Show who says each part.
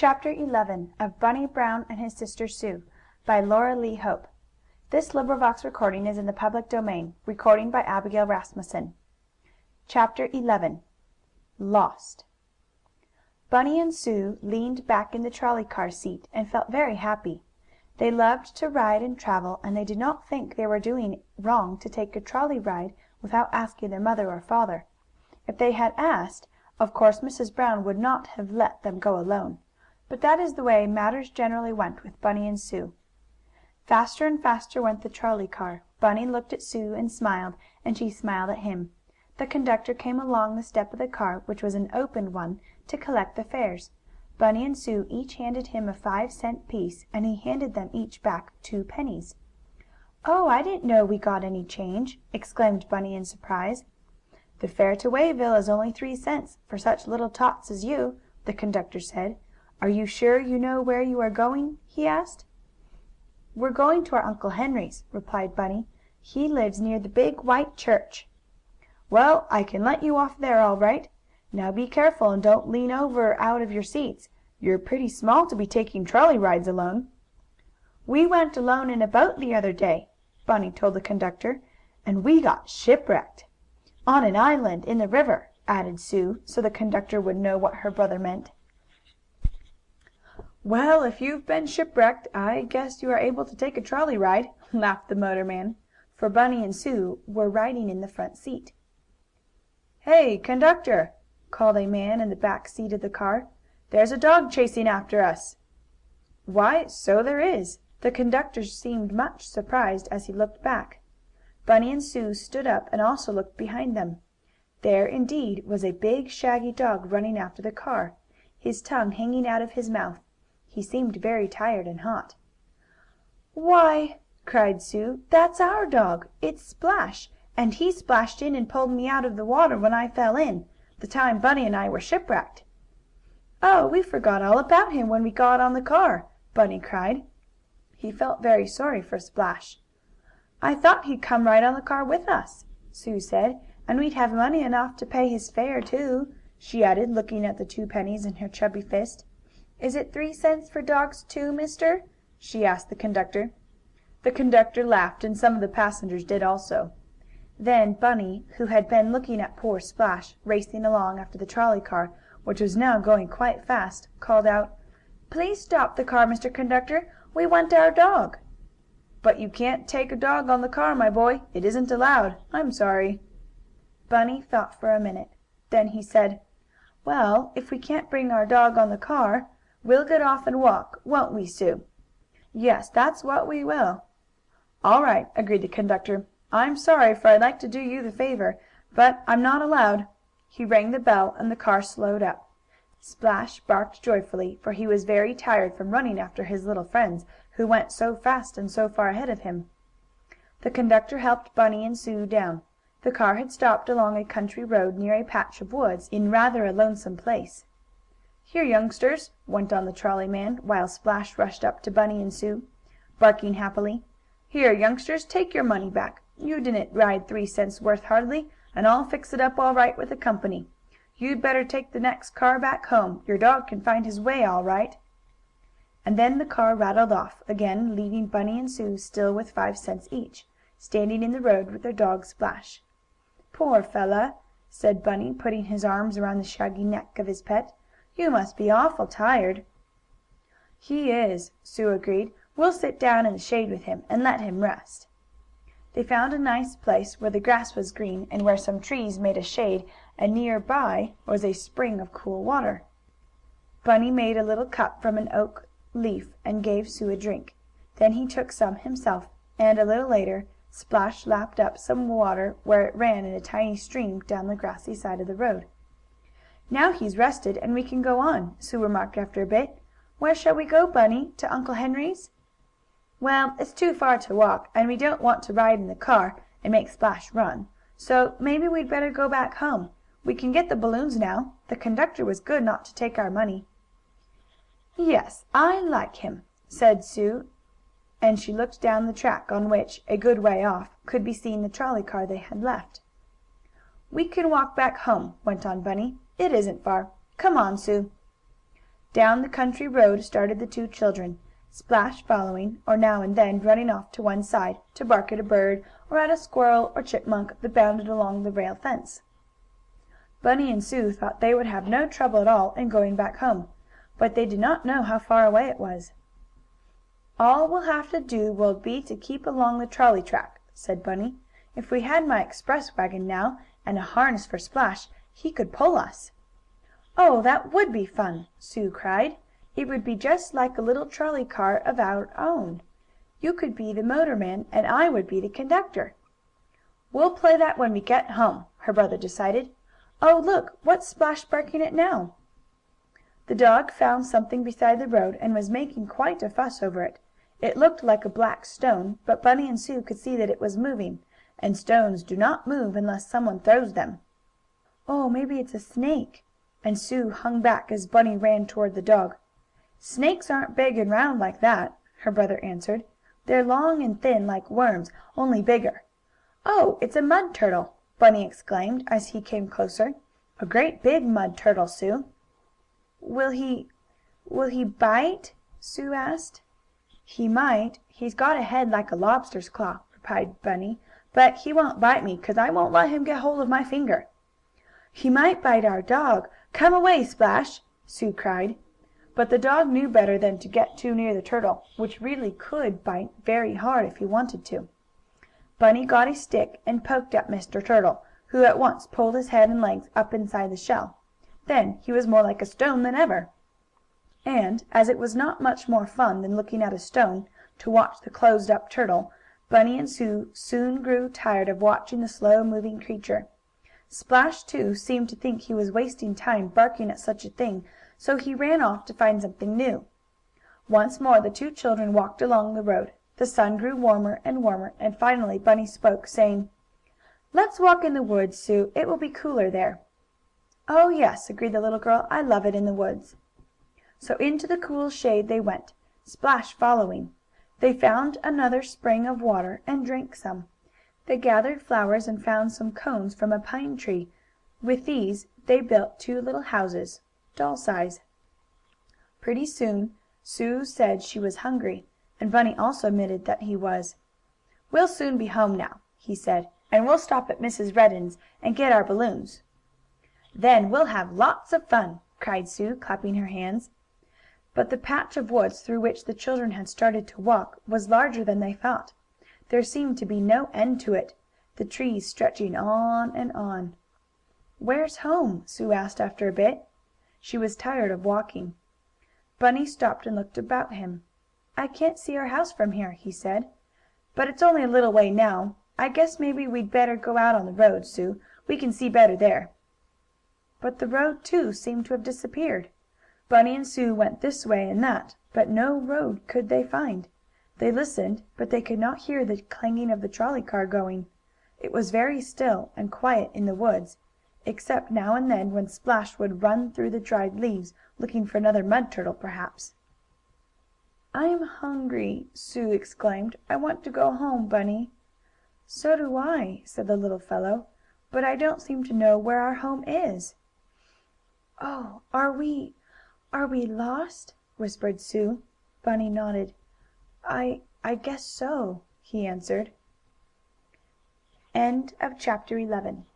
Speaker 1: Chapter 11 of Bunny Brown and His Sister Sue, by Laura Lee Hope. Recording is in the public domain. Recording by Abigail Rasmussen. Chapter 11 Lost. Bunny and Sue leaned back in the trolley car seat and felt very happy. They loved to ride and travel, and they did not think they were doing wrong to take a trolley ride without asking their mother or father. If they had asked, of course Mrs. Brown would not have let them go alone. But that is the way matters generally went with Bunny and Sue. Faster and faster went the trolley car. Bunny looked at Sue and smiled, and she smiled at him. The conductor came along the step of the car, which was an open one, to collect the fares. Bunny and Sue each handed him a 5-cent piece, and he handed them each back 2 pennies. "Oh, I didn't know we got any change!" exclaimed Bunny in surprise. "The fare to Wayville is only 3 cents, for such little tots as you," the conductor said. "Are you sure you know where you are going?" he asked. "We're going to our Uncle Henry's," replied Bunny. "He lives near the big white church." "Well, I can let you off there all right. Now be careful and don't lean over out of your seats. You're pretty small to be taking trolley rides alone." "We went alone in a boat the other day," Bunny told the conductor, "and we got shipwrecked." "On an island in the river," added Sue, so the conductor would know what her brother meant. "Well, if you've been shipwrecked I guess you are able to take a trolley ride," laughed the motorman, for Bunny and Sue were riding in the front seat. "Hey, conductor!" called a man in the back seat of the car. "There's a dog chasing after us." "Why, so there is." The conductor seemed much surprised as he looked back. Bunny and Sue stood up and also looked behind them. There, indeed, was a big, shaggy dog running after the car, his tongue hanging out of his mouth. He seemed very tired and hot. "Why!" cried Sue. "That's our dog! It's Splash, and he splashed in and pulled me out of the water when I fell in, the time Bunny and I were shipwrecked." "Oh, we forgot all about him when we got on the car!" Bunny cried. He felt very sorry for Splash. "I thought he'd come right on the car with us," Sue said, "and we'd have money enough to pay his fare, too," she added, looking at the 2 pennies in her chubby fist. "Is it 3 cents for dogs, too, mister?" she asked the conductor. The conductor laughed, and some of the passengers did also. Then Bunny, who had been looking at poor Splash, racing along after the trolley car, which was now going quite fast, called out: "Please stop the car, Mr. Conductor. We want our dog." "But you can't take a dog on the car, my boy. It isn't allowed. I'm sorry." Bunny thought for a minute. Then he said: "Well, if we can't bring our dog on the car, we'll get off and walk, won't we, Sue?" "Yes, that's what we will." "All right," agreed the conductor. "I'm sorry, for I'd like to do you the favor, but I'm not allowed." He rang the bell, and the car slowed up. Splash barked joyfully, for he was very tired from running after his little friends, who went so fast and so far ahead of him. The conductor helped Bunny and Sue down. The car had stopped along a country road near a patch of woods, in rather a lonesome place. "Here, youngsters," went on the trolley man, while Splash rushed up to Bunny and Sue, barking happily. "Here, youngsters, take your money back. You didn't ride 3 cents worth hardly, and I'll fix it up all right with the company. You'd better take the next car back home. Your dog can find his way all right." And then the car rattled off again, leaving Bunny and Sue still with 5 cents each, standing in the road with their dog Splash. "Poor fellow," said Bunny, putting his arms around the shaggy neck of his pet. "You must be awful tired." "He is," Sue agreed. "We'll sit down in the shade with him, and let him rest." They found a nice place where the grass was green, and where some trees made a shade, and near by was a spring of cool water. Bunny made a little cup from an oak leaf and gave Sue a drink. Then he took some himself, and, a little later, Splash lapped up some water where it ran in a tiny stream down the grassy side of the road. "Now he's rested, and we can go on," Sue remarked after a bit. "Where shall we go, Bunny? To Uncle Henry's?" "Well, it's too far to walk, and we don't want to ride in the car, and make Splash run. So maybe we'd better go back home. We can get the balloons now. The conductor was good not to take our money." "Yes, I like him," said Sue, and she looked down the track, on which, a good way off, could be seen the trolley car they had left. "We can walk back home," went on Bunny. "It isn't far. Come on, Sue." Down the country road started the two children, Splash following, or now and then running off to one side to bark at a bird, or at a squirrel or chipmunk that bounded along the rail fence. Bunny and Sue thought they would have no trouble at all in going back home, but they did not know how far away it was. "All we'll have to do will be to keep along the trolley track," said Bunny. "If we had my express wagon now, and a harness for Splash, he could pull us." "Oh, that would be fun!" Sue cried. "It would be just like a little trolley car of our own. You could be the motorman, and I would be the conductor." "We'll play that when we get home," her brother decided. "Oh, look! What's Splash barking at now?" The dog found something beside the road, and was making quite a fuss over it. It looked like a black stone, but Bunny and Sue could see that it was moving, and stones do not move unless someone throws them. "Oh, maybe it's a snake," and Sue hung back as Bunny ran toward the dog. "Snakes aren't big and round like that," her brother answered. "They're long and thin, like worms, only bigger." "Oh, it's a mud turtle!" Bunny exclaimed, as he came closer. "A great big mud turtle, Sue." "Will he bite?" Sue asked. "He might. He's got a head like a lobster's claw," replied Bunny. "But he won't bite me, 'cause I won't let him get hold of my finger." "He might bite our dog. Come away, Splash!" Sue cried. But the dog knew better than to get too near the turtle, which really could bite very hard if he wanted to. Bunny got a stick and poked at Mr. Turtle, who at once pulled his head and legs up inside the shell. Then he was more like a stone than ever. And, as it was not much more fun than looking at a stone, to watch the closed up turtle, Bunny and Sue soon grew tired of watching the slow moving creature. Splash, too, seemed to think he was wasting time barking at such a thing, so he ran off to find something new. Once more the two children walked along the road. The sun grew warmer and warmer, and finally Bunny spoke, saying: "Let's walk in the woods, Sue. It will be cooler there." "Oh, yes," agreed the little girl. "I love it in the woods." So into the cool shade they went, Splash following. They found another spring of water, and drank some. They gathered flowers and found some cones from a pine tree. With these they built two little houses, doll size. Pretty soon Sue said she was hungry, and Bunny also admitted that he was. "We'll soon be home now," he said, "and we'll stop at Mrs. Redden's and get our balloons." "Then we'll have lots of fun!" cried Sue, clapping her hands. But the patch of woods through which the children had started to walk was larger than they thought. There seemed to be no end to it, the trees stretching on and on. "Where's home?" Sue asked after a bit. She was tired of walking. Bunny stopped and looked about him. "I can't see our house from here," he said. "But it's only a little way now. I guess maybe we'd better go out on the road, Sue. We can see better there." But the road, too, seemed to have disappeared. Bunny and Sue went this way and that, but no road could they find. They listened, but they could not hear the clanging of the trolley car going. It was very still and quiet in the woods, except now and then when Splash would run through the dried leaves, looking for another mud turtle, perhaps. "I'm hungry!" Sue exclaimed. "I want to go home, Bunny." "So do I," said the little fellow. "But I don't seem to know where our home is." "Oh, are we lost?" whispered Sue. Bunny nodded. I guess so," he answered. End of chapter 11.